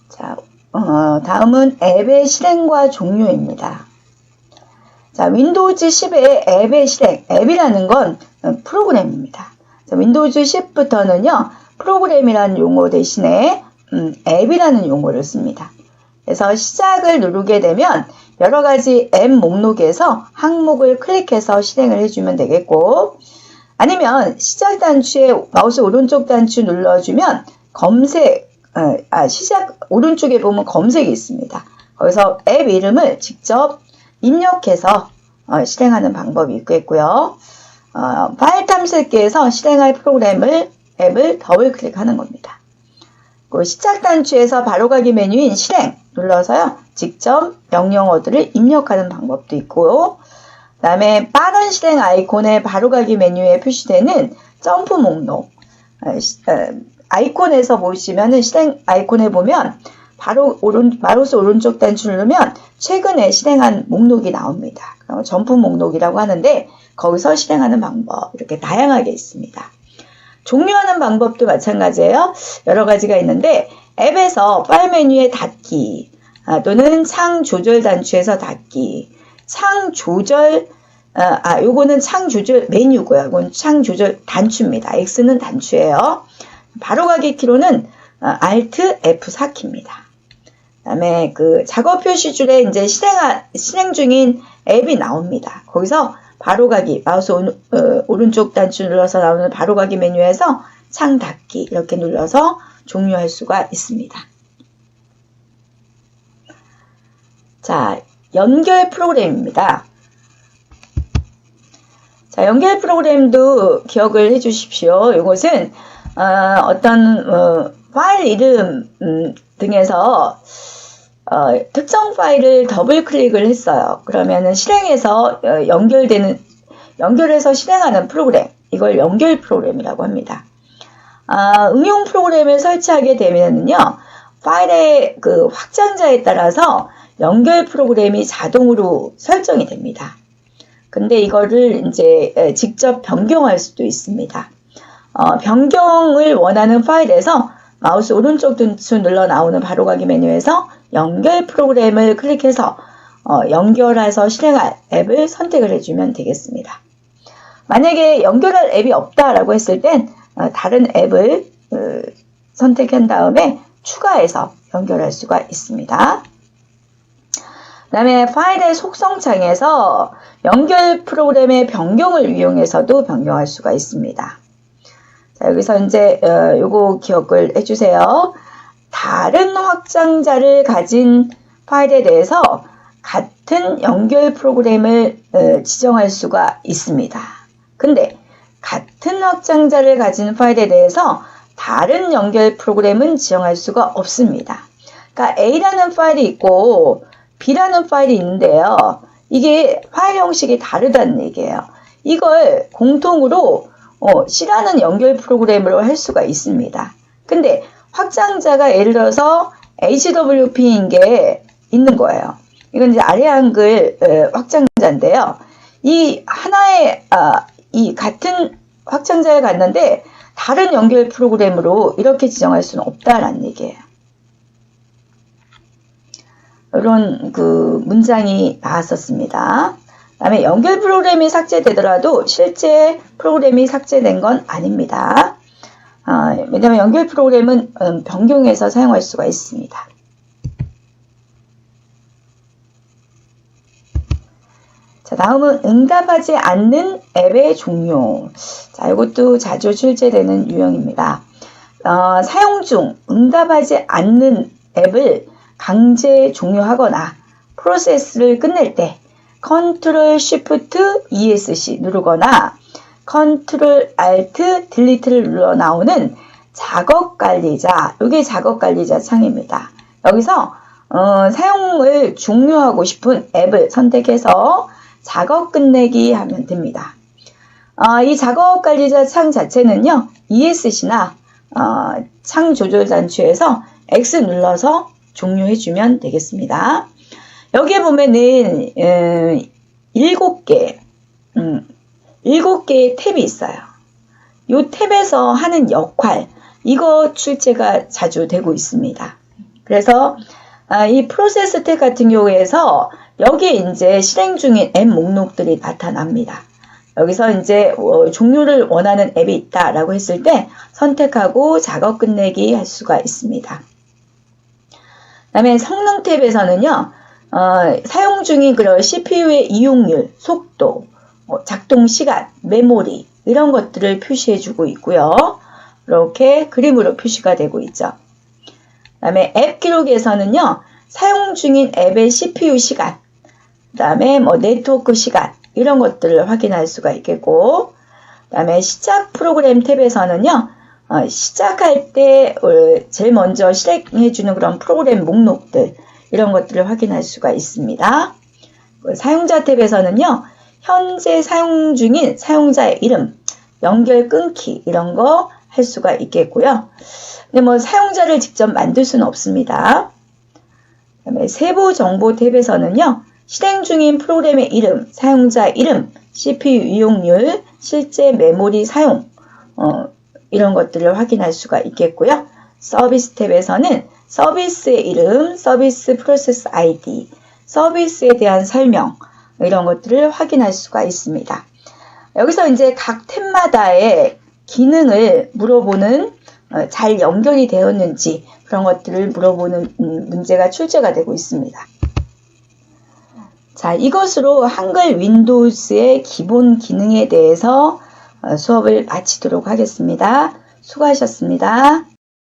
자, 다음은 앱의 실행과 종료입니다. 자, 윈도우즈 10의 앱의 실행, 앱이라는 건 프로그램입니다. 자, 윈도우즈 10부터는요, 프로그램이라는 용어 대신에 앱이라는 용어를 씁니다. 그래서 시작을 누르게 되면 여러 가지 앱 목록에서 항목을 클릭해서 실행을 해주면 되겠고, 아니면 시작 단추에 마우스 오른쪽 단추 눌러주면 시작 오른쪽에 보면 검색이 있습니다. 거기서 앱 이름을 직접 입력해서 실행하는 방법이 있겠고요. 파일 탐색기에서 실행할 앱을 더블 클릭하는 겁니다. 그 시작 단추에서 바로가기 메뉴인 실행 눌러서요, 직접 명령어들을 입력하는 방법도 있고요. 그 다음에 빠른 실행 아이콘의 바로가기 메뉴에 표시되는 점프 목록, 아이콘에서 보시면은 실행 아이콘에 보면 바로 마우스 오른쪽 단추 누르면 최근에 실행한 목록이 나옵니다. 점프 목록이라고 하는데 거기서 실행하는 방법 이렇게 다양하게 있습니다. 종료하는 방법도 마찬가지예요. 여러 가지가 있는데 앱에서 파일 메뉴에 닫기 또는 창 조절 단추에서 닫기, 창 조절 요거는 창 조절 메뉴고요. 이건 창 조절 단추입니다. X는 단추예요. 바로가기 키로는 Alt F4 키입니다. 그다음에 그 작업 표시줄에 이제 실행 중인 앱이 나옵니다. 거기서 바로가기 마우스 오른쪽 단추 눌러서 나오는 바로가기 메뉴에서 창 닫기 이렇게 눌러서 종료할 수가 있습니다. 자, 연결 프로그램입니다. 자, 연결 프로그램도 기억을 해 주십시오. 이것은 어떤 파일 이름 등에서 특정 파일을 더블 클릭을 했어요. 그러면은 실행해서 연결해서 실행하는 프로그램, 이걸 연결 프로그램이라고 합니다. 응용 프로그램을 설치하게 되면은요, 파일의 그 확장자에 따라서 연결 프로그램이 자동으로 설정이 됩니다. 근데 이거를 이제 직접 변경할 수도 있습니다. 변경을 원하는 파일에서 마우스 오른쪽 단추 눌러 나오는 바로가기 메뉴에서 연결 프로그램을 클릭해서 연결해서 실행할 앱을 선택을 해주면 되겠습니다. 만약에 연결할 앱이 없다라고 했을 땐 다른 앱을 선택한 다음에 추가해서 연결할 수가 있습니다. 그 다음에 파일의 속성창에서 연결 프로그램의 변경을 이용해서도 변경할 수가 있습니다. 자, 여기서 이제 요거 기억을 해주세요. 다른 확장자를 가진 파일에 대해서 같은 연결 프로그램을 지정할 수가 있습니다. 근데 같은 확장자를 가진 파일에 대해서 다른 연결 프로그램은 지정할 수가 없습니다. 그러니까 A라는 파일이 있고 B라는 파일이 있는데요. 이게 파일 형식이 다르다는 얘기예요. 이걸 공통으로 C라는 연결 프로그램으로 할 수가 있습니다. 근데 확장자가 예를 들어서 HWP인 게 있는 거예요. 이건 이제 아래 한글 확장자인데요. 이 하나의 이 같은 확장자에 갔는데 다른 연결 프로그램으로 이렇게 지정할 수는 없다라는 얘기예요. 이런 그 문장이 나왔었습니다. 그다음에 연결 프로그램이 삭제되더라도 실제 프로그램이 삭제된 건 아닙니다. 왜냐하면 연결 프로그램은 변경해서 사용할 수가 있습니다. 자, 다음은 응답하지 않는 앱의 종료. 자, 이것도 자주 출제되는 유형입니다. 사용 중 응답하지 않는 앱을 강제 종료하거나 프로세스를 끝낼 때 Ctrl Shift ESC 누르거나 Ctrl Alt Delete를 눌러 나오는 작업 관리자, 이게 작업 관리자 창입니다. 여기서 사용을 종료하고 싶은 앱을 선택해서 작업 끝내기 하면 됩니다. 이 작업 관리자 창 자체는요, ESC나 창 조절 단추에서 X 눌러서 종료해주면 되겠습니다. 여기에 보면은 7개의 탭이 있어요. 이 탭에서 하는 역할, 이거 출제가 자주 되고 있습니다. 그래서 이 프로세스 탭 같은 경우에서 여기에 이제 실행 중인 앱 목록들이 나타납니다. 여기서 이제 종류를 원하는 앱이 있다라고 했을 때 선택하고 작업 끝내기 할 수가 있습니다. 그 다음에 성능 탭에서는요, 사용 중인 그런 CPU의 이용률, 속도, 작동 시간, 메모리 이런 것들을 표시해 주고 있고요. 이렇게 그림으로 표시가 되고 있죠. 그 다음에 앱 기록에서는요, 사용 중인 앱의 CPU 시간, 그 다음에 네트워크 시간 이런 것들을 확인할 수가 있겠고, 그 다음에 시작 프로그램 탭에서는요, 시작할 때 제일 먼저 실행해주는 그런 프로그램 목록들 이런 것들을 확인할 수가 있습니다. 사용자 탭에서는요, 현재 사용 중인 사용자의 이름, 연결 끊기 이런 거 할 수가 있겠고요. 근데 사용자를 직접 만들 수는 없습니다. 그다음에 세부 정보 탭에서는요, 실행 중인 프로그램의 이름, 사용자 이름, CPU 이용률, 실제 메모리 사용 이런 것들을 확인할 수가 있겠고요. 서비스 탭에서는 서비스의 이름, 서비스 프로세스 아이디, 서비스에 대한 설명 이런 것들을 확인할 수가 있습니다. 여기서 이제 각 탭마다의 기능을 물어보는 잘 연결이 되었는지 그런 것들을 물어보는 문제가 출제가 되고 있습니다. 자, 이것으로 한글 윈도우즈의 기본 기능에 대해서 수업을 마치도록 하겠습니다. 수고하셨습니다.